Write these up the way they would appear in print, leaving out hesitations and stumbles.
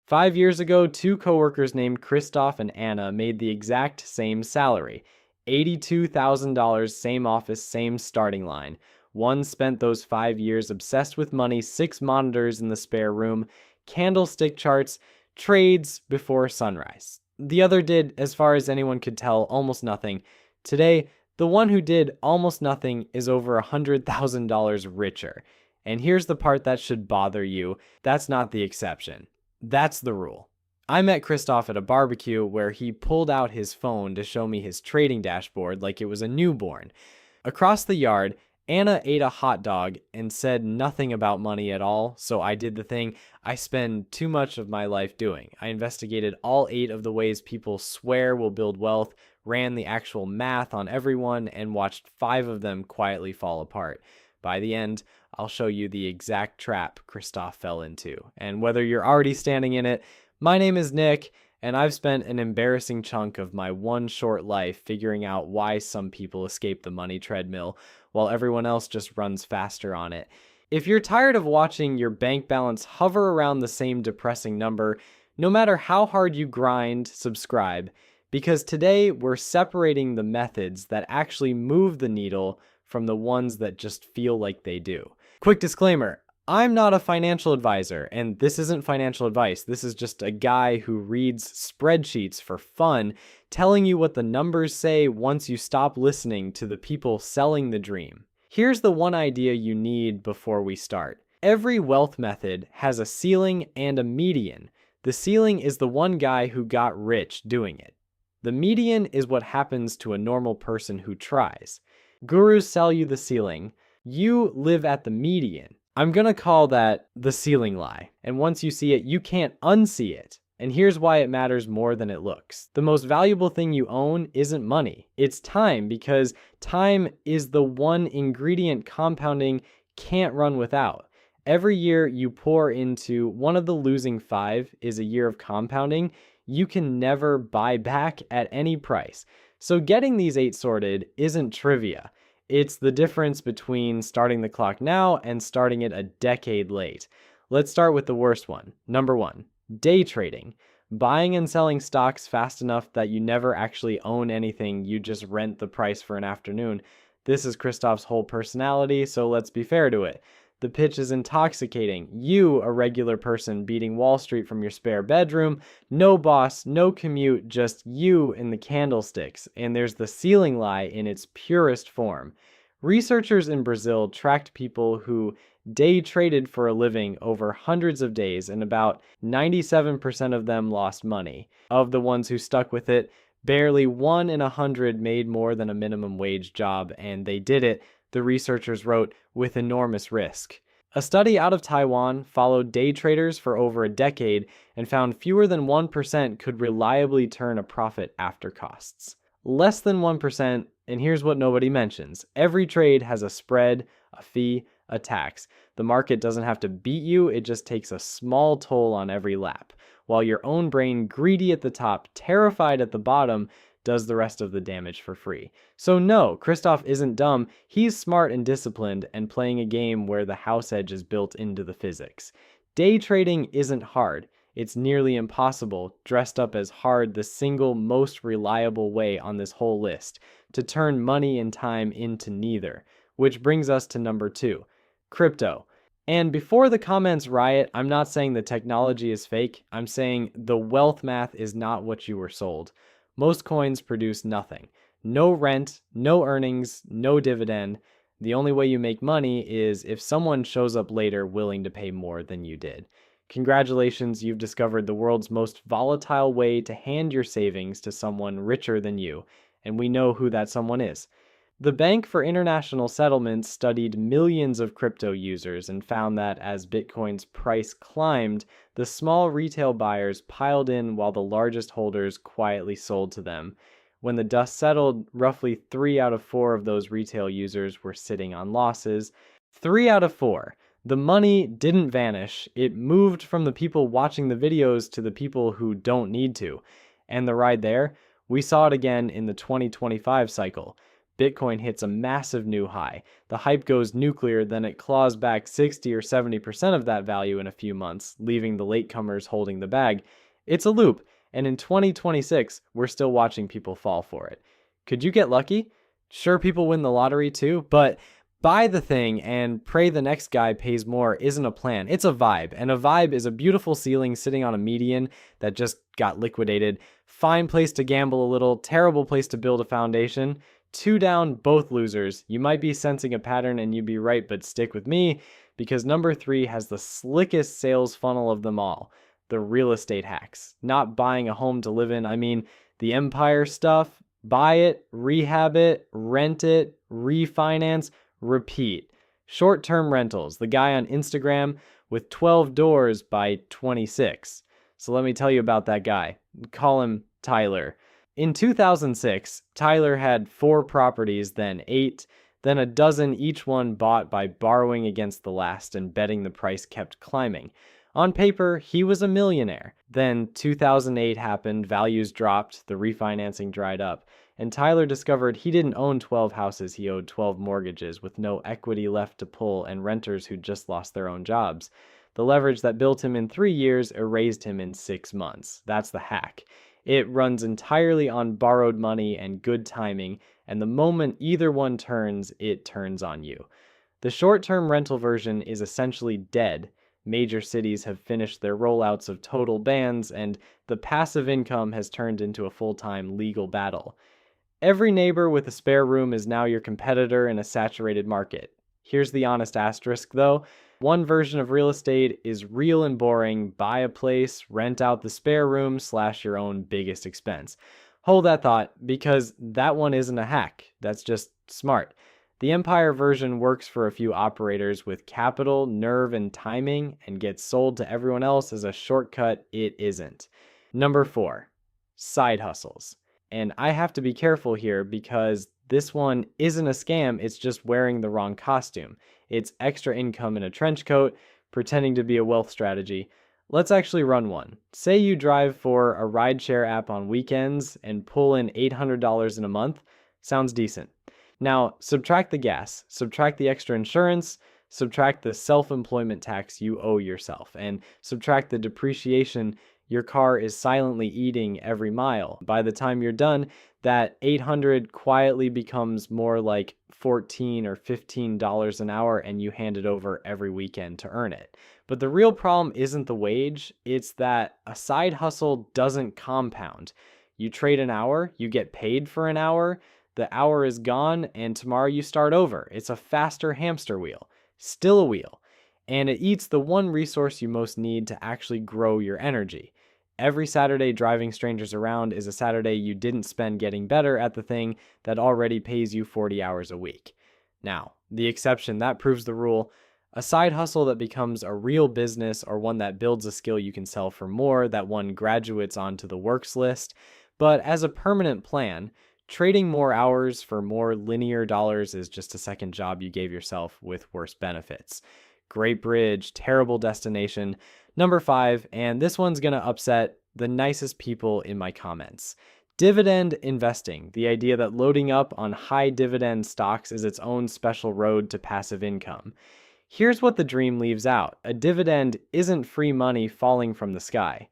5 years ago, two coworkers named Christoph and Anna made the exact same salary. $82,000, same office, same starting line. One spent those 5 years obsessed with money, 6 monitors in the spare room, candlestick charts, trades before sunrise. The other did, as far as anyone could tell, almost nothing. Today, the one who did almost nothing is over $100,000 richer. And here's the part that should bother you. That's not the exception. That's the rule. I met Christoph at a barbecue where he pulled out his phone to show me his trading dashboard like it was a newborn. Across the yard, Anna ate a hot dog and said nothing about money at all, so I did the thing I spend too much of my life doing. I investigated all 8 of the ways people swear will build wealth, ran the actual math on everyone, and watched 5 of them quietly fall apart. By the end, I'll show you the exact trap Christoph fell into, and whether you're already standing in it. My name is Nick, and I've spent an embarrassing chunk of my one short life figuring out why some people escape the money treadmill while everyone else just runs faster on it. If you're tired of watching your bank balance hover around the same depressing number, no matter how hard you grind, subscribe, because today we're separating the methods that actually move the needle from the ones that just feel like they do. Quick disclaimer. I'm not a financial advisor, and this isn't financial advice. This is just a guy who reads spreadsheets for fun, telling you what the numbers say once you stop listening to the people selling the dream. Here's the one idea you need before we start. Every wealth method has a ceiling and a median. The ceiling is the one guy who got rich doing it. The median is what happens to a normal person who tries. Gurus sell you the ceiling. You live at the median. I'm gonna call that the ceiling lie. And once you see it, you can't unsee it. And here's why it matters more than it looks. The most valuable thing you own isn't money. It's time, because time is the one ingredient compounding can't run without. Every year you pour into one of the losing 5 is a year of compounding you can never buy back at any price. So getting these 8 sorted isn't trivia. It's the difference between starting the clock now and starting it a decade late. Let's start with the worst one. Number 1, day trading. Buying and selling stocks fast enough that you never actually own anything, you just rent the price for an afternoon. This is Christoph's whole personality, so let's be fair to it. The pitch is intoxicating. You, a regular person beating Wall Street from your spare bedroom, no boss, no commute, just you in the candlesticks. And there's the ceiling lie in its purest form. Researchers in Brazil tracked people who day traded for a living over hundreds of days, and about 97% of them lost money. Of the ones who stuck with it, barely 1 in 100 made more than a minimum wage job, and they did it, the researchers wrote, with enormous risk. A study out of Taiwan followed day traders for over a decade and found fewer than 1% could reliably turn a profit after costs. Less than 1%, and here's what nobody mentions. Every trade has a spread, a fee, a tax. The market doesn't have to beat you, it just takes a small toll on every lap, while your own brain, greedy at the top, terrified at the bottom, does the rest of the damage for free. So no, Christoph isn't dumb, he's smart and disciplined and playing a game where the house edge is built into the physics. Day trading isn't hard. It's nearly impossible, dressed up as hard, the single most reliable way on this whole list, to turn money and time into neither. Which brings us to number 2, crypto. And before the comments riot, I'm not saying the technology is fake, I'm saying the wealth math is not what you were sold. Most coins produce nothing. No rent, no earnings, no dividend. The only way you make money is if someone shows up later willing to pay more than you did. Congratulations, you've discovered the world's most volatile way to hand your savings to someone richer than you, and we know who that someone is. The Bank for International Settlements studied millions of crypto users and found that as Bitcoin's price climbed, the small retail buyers piled in while the largest holders quietly sold to them. When the dust settled, roughly 3 out of 4 of those retail users were sitting on losses. 3 out of 4. The money didn't vanish. It moved from the people watching the videos to the people who don't need to. And the ride there? We saw it again in the 2025 cycle. Bitcoin hits a massive new high. The hype goes nuclear, then it claws back 60 or 70% of that value in a few months, leaving the latecomers holding the bag. It's a loop, and in 2026, we're still watching people fall for it. Could you get lucky? Sure, people win the lottery too, but buy the thing and pray the next guy pays more isn't a plan. It's a vibe, and a vibe is a beautiful ceiling sitting on a median that just got liquidated. Fine place to gamble a little, terrible place to build a foundation. 2 down, both losers. You might be sensing a pattern and you'd be right, but stick with me because number 3 has the slickest sales funnel of them all. The real estate hacks. Not buying a home to live in, I mean the empire stuff. Buy it, rehab it, rent it, refinance, repeat. Short-term rentals. The guy on Instagram with 12 doors by 26. So let me tell you about that guy. Call him Tyler. In 2006, Tyler had 4 properties, then 8, then a dozen, each one bought by borrowing against the last and betting the price kept climbing. On paper, he was a millionaire. Then 2008 happened, values dropped, the refinancing dried up, and Tyler discovered he didn't own 12 houses, he owed 12 mortgages with no equity left to pull and renters who'd just lost their own jobs. The leverage that built him in 3 years erased him in 6 months. That's the hack. It runs entirely on borrowed money and good timing, and the moment either one turns, it turns on you. The short-term rental version is essentially dead. Major cities have finished their rollouts of total bans, and the passive income has turned into a full-time legal battle. Every neighbor with a spare room is now your competitor in a saturated market. Here's the honest asterisk, though. One version of real estate is real and boring. Buy a place, rent out the spare room / your own biggest expense. Hold that thought, because that one isn't a hack. That's just smart. The Empire version works for a few operators with capital, nerve, and timing, and gets sold to everyone else as a shortcut it isn't. Number 4, side hustles. And I have to be careful here because this one isn't a scam, it's just wearing the wrong costume. It's extra income in a trench coat, pretending to be a wealth strategy. Let's actually run one. Say you drive for a rideshare app on weekends and pull in $800 in a month. Sounds decent. Now, subtract the gas, subtract the extra insurance, subtract the self-employment tax you owe yourself, and subtract the depreciation your car is silently eating every mile. By the time you're done, that $800 quietly becomes more like $14 or $15 an hour, and you hand it over every weekend to earn it. But the real problem isn't the wage, it's that a side hustle doesn't compound. You trade an hour, you get paid for an hour, the hour is gone, and tomorrow you start over. It's a faster hamster wheel. Still a wheel. And it eats the one resource you most need to actually grow your energy. Every Saturday driving strangers around is a Saturday you didn't spend getting better at the thing that already pays you 40 hours a week. Now, the exception, that proves the rule. A side hustle that becomes a real business or one that builds a skill you can sell for more, that one graduates onto the works list. But as a permanent plan, trading more hours for more linear dollars is just a second job you gave yourself with worse benefits. Great bridge, terrible destination. Number 5, and this one's going to upset the nicest people in my comments. Dividend investing, the idea that loading up on high dividend stocks is its own special road to passive income. Here's what the dream leaves out. A dividend isn't free money falling from the sky.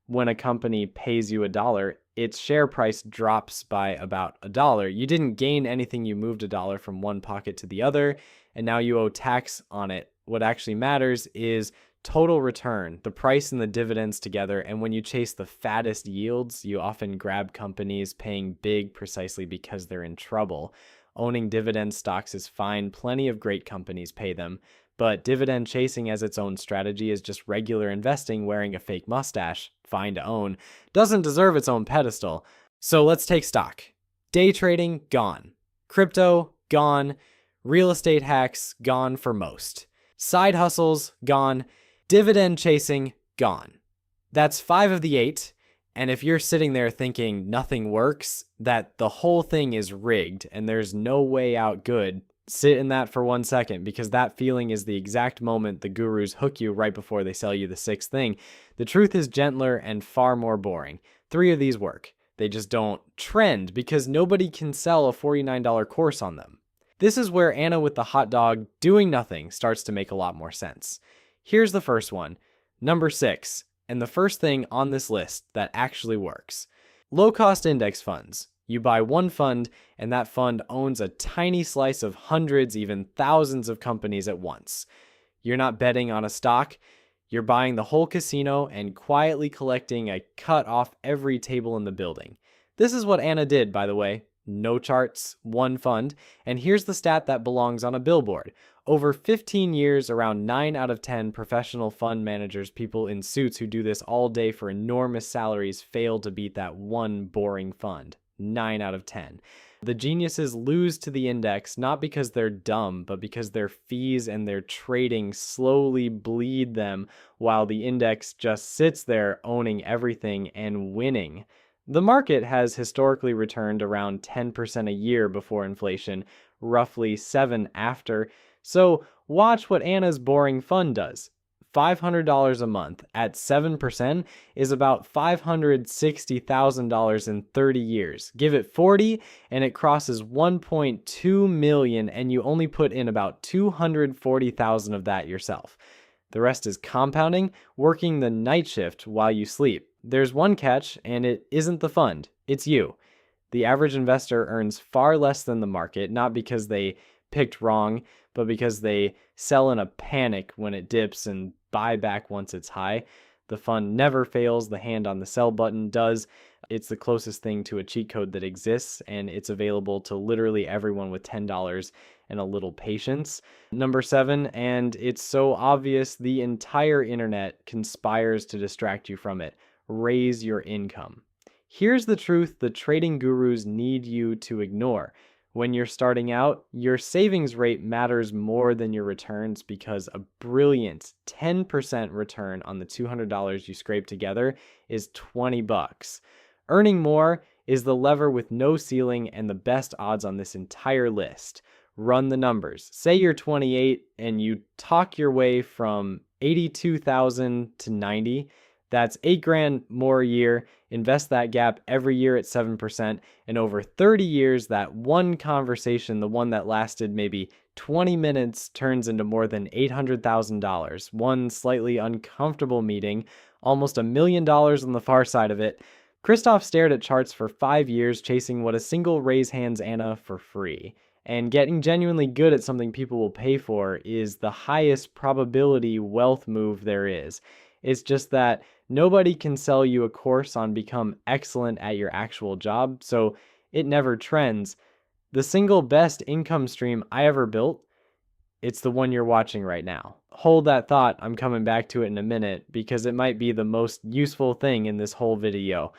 When a company pays you $1, its share price drops by about $1. You didn't gain anything, you moved $1 from one pocket to the other, and now you owe tax on it. What actually matters is total return, the price and the dividends together, and when you chase the fattest yields, you often grab companies paying big precisely because they're in trouble. Owning dividend stocks is fine, plenty of great companies pay them, but dividend chasing as its own strategy is just regular investing wearing a fake mustache, fine to own, doesn't deserve its own pedestal. So let's take stock. Day trading, gone. Crypto, gone. Real estate hacks, gone for most. Side hustles, gone. Dividend chasing, gone. That's 5 of the 8. And if you're sitting there thinking nothing works, that the whole thing is rigged and there's no way out good, sit in that for 1 second, because that feeling is the exact moment the gurus hook you right before they sell you the 6th thing. The truth is gentler and far more boring. 3 of these work. They just don't trend because nobody can sell a $49 course on them. This is where Anna with the hot dog doing nothing starts to make a lot more sense. Here's the first one, number 6, and the first thing on this list that actually works. Low-cost index funds. You buy one fund, and that fund owns a tiny slice of hundreds, even thousands of companies at once. You're not betting on a stock. You're buying the whole casino and quietly collecting a cut off every table in the building. This is what Anna did, by the way. No charts, one fund. And here's the stat that belongs on a billboard. Over 15 years, around 9 out of 10 professional fund managers, people in suits who do this all day for enormous salaries, fail to beat that one boring fund. 9 out of 10. The geniuses lose to the index not because they're dumb, but because their fees and their trading slowly bleed them while the index just sits there owning everything and winning. The market has historically returned around 10% a year before inflation, roughly 7% after. So watch what Anna's boring fund does. $500 a month at 7% is about $560,000 in 30 years. Give it 40 and it crosses 1.2 million, and you only put in about 240,000 of that yourself. The rest is compounding, working the night shift while you sleep. There's one catch, and it isn't the fund, it's you. The average investor earns far less than the market, not because they picked wrong, but because they sell in a panic when it dips and buy back once it's high. The fund never fails. The hand on the sell button does. It's the closest thing to a cheat code that exists, and it's available to literally everyone with $10 and a little patience. Number 7, and it's so obvious the entire internet conspires to distract you from it. Raise your income. Here's the truth the trading gurus need you to ignore. When you're starting out, your savings rate matters more than your returns because a brilliant 10% return on the $200 you scrape together is $20. Earning more is the lever with no ceiling and the best odds on this entire list. Run the numbers. Say you're 28 and you talk your way from 82,000 to 90. That's $8,000 more a year. Invest that gap every year at 7%. And over 30 years, that one conversation, the one that lasted maybe 20 minutes, turns into more than $800,000. One slightly uncomfortable meeting, almost $1 million on the far side of it. Christoph stared at charts for 5 years, chasing what a single raise hands Anna for free. And getting genuinely good at something people will pay for is the highest probability wealth move there is. It's just that nobody can sell you a course on become excellent at your actual job, so it never trends. The single best income stream I ever built, it's the one you're watching right now. Hold that thought, I'm coming back to it in a minute because it might be the most useful thing in this whole video.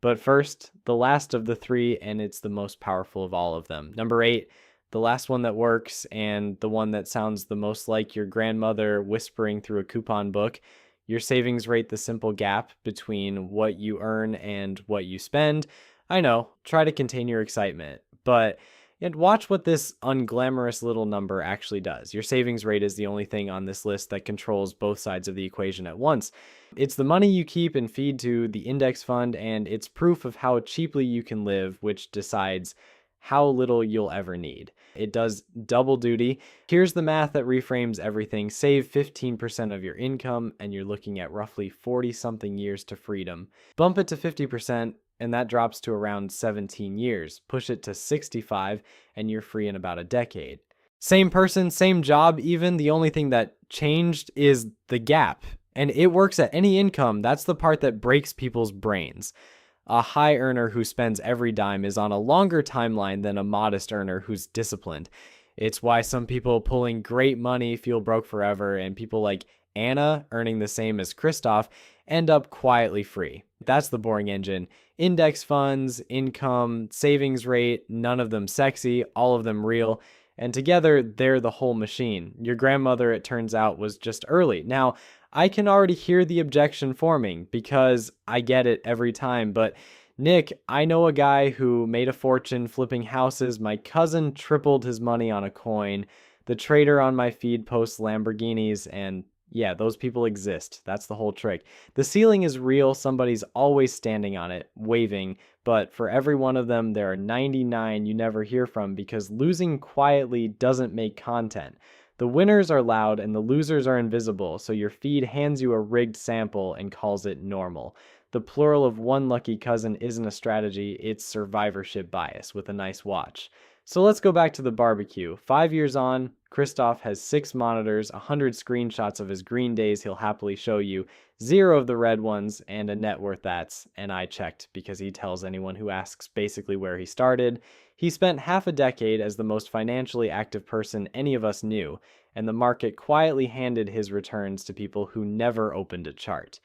But first, the last of the 3, and it's the most powerful of all of them. Number 8, the last one that works and the one that sounds the most like your grandmother whispering through a coupon book. Your savings rate, the simple gap between what you earn and what you spend. I know, try to contain your excitement, but watch what this unglamorous little number actually does. Your savings rate is the only thing on this list that controls both sides of the equation at once. It's the money you keep and feed to the index fund, and it's proof of how cheaply you can live, which decides how little you'll ever need. It does double duty. Here's the math that reframes everything. Save 15% of your income, and you're looking at roughly 40-something years to freedom. Bump it to 50%, and that drops to around 17 years. Push it to 65, and you're free in about a decade. Same person, same job even. The only thing that changed is the gap. And it works at any income. That's the part that breaks people's brains. A high earner who spends every dime is on a longer timeline than a modest earner who's disciplined. It's why some people pulling great money feel broke forever, and people like Anna, earning the same as Christoph, end up quietly free. That's the boring engine. Index funds, income, savings rate, none of them sexy, all of them real. And together, they're the whole machine. Your grandmother, it turns out, was just early. Now, I can already hear the objection forming because I get it every time. But Nick, I know a guy who made a fortune flipping houses. My cousin tripled his money on a coin. The trader on my feed posts Lamborghinis, and Yeah, those people exist. That's the whole trick. The ceiling is real. Somebody's always standing on it, waving. But for every one of them, there are 99 you never hear from because losing quietly doesn't make content. The winners are loud and the losers are invisible, so your feed hands you a rigged sample and calls it normal. The plural of one lucky cousin isn't a strategy, it's survivorship bias with a nice watch. So let's go back to the barbecue. 5 years on, Christoph has 6 monitors, 100 screenshots of his green days he'll happily show you, 0 of the red ones, and a net worth that's, and I checked because he tells anyone who asks basically where he started. He spent half a decade as the most financially active person any of us knew, and the market quietly handed his returns to people who never opened a chart.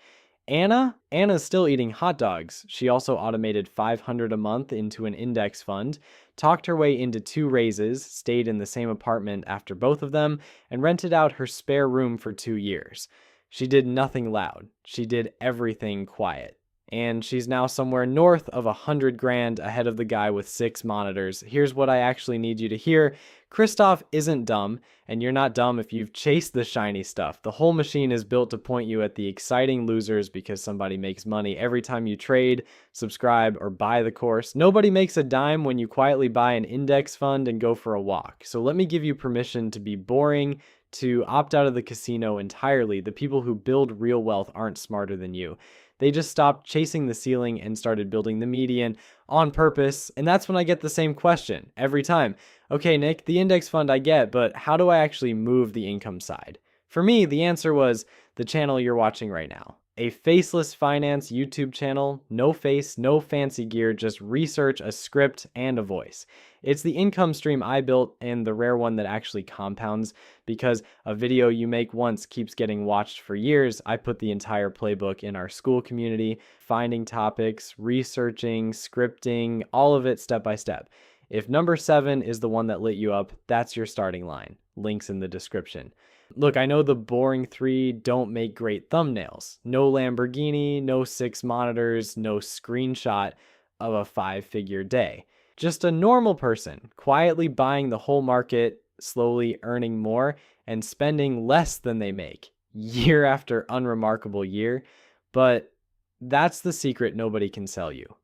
Anna's still eating hot dogs. She also automated 500 a month into an index fund, talked her way into 2 raises, stayed in the same apartment after both of them, and rented out her spare room for 2 years. She did nothing loud. She did everything quiet. And she's now somewhere north of 100 grand ahead of the guy with 6 monitors. Here's what I actually need you to hear. Christoph isn't dumb, and you're not dumb if you've chased the shiny stuff. The whole machine is built to point you at the exciting losers because somebody makes money every time you trade, subscribe, or buy the course. Nobody makes a dime when you quietly buy an index fund and go for a walk. So let me give you permission to be boring, to opt out of the casino entirely. The people who build real wealth aren't smarter than you. They just stopped chasing the ceiling and started building the median on purpose. And that's when I get the same question every time. Okay, Nick, the index fund I get, but how do I actually move the income side? For me, the answer was the channel you're watching right now. A faceless finance YouTube channel, no face, no fancy gear, just research, a script, and a voice. It's the income stream I built and the rare one that actually compounds because a video you make once keeps getting watched for years. I put the entire playbook in our school community, finding topics, researching, scripting, all of it step by step. If number 7 is the one that lit you up, that's your starting line. Links in the description. Look, I know the boring 3 don't make great thumbnails. No Lamborghini, no 6 monitors, no screenshot of a 5-figure day. Just a normal person, quietly buying the whole market, slowly earning more, and spending less than they make, year after unremarkable year. But that's the secret nobody can sell you.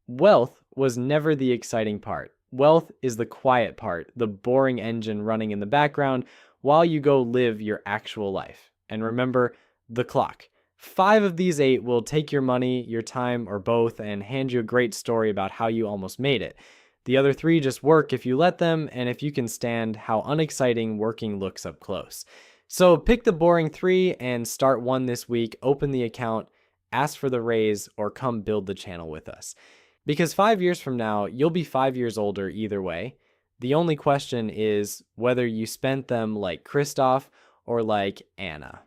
Wealth was never the exciting part. Wealth is the quiet part, the boring engine running in the background while you go live your actual life. And remember the clock. 5 of these 8 will take your money, your time, or both, and hand you a great story about how you almost made it. The other 3 just work if you let them, and if you can stand how unexciting working looks up close. So pick the boring 3 and start one this week, open the account, ask for the raise, or come build the channel with us. Because 5 years from now, you'll be 5 years older either way. The only question is whether you spent them like Christoph or like Anna.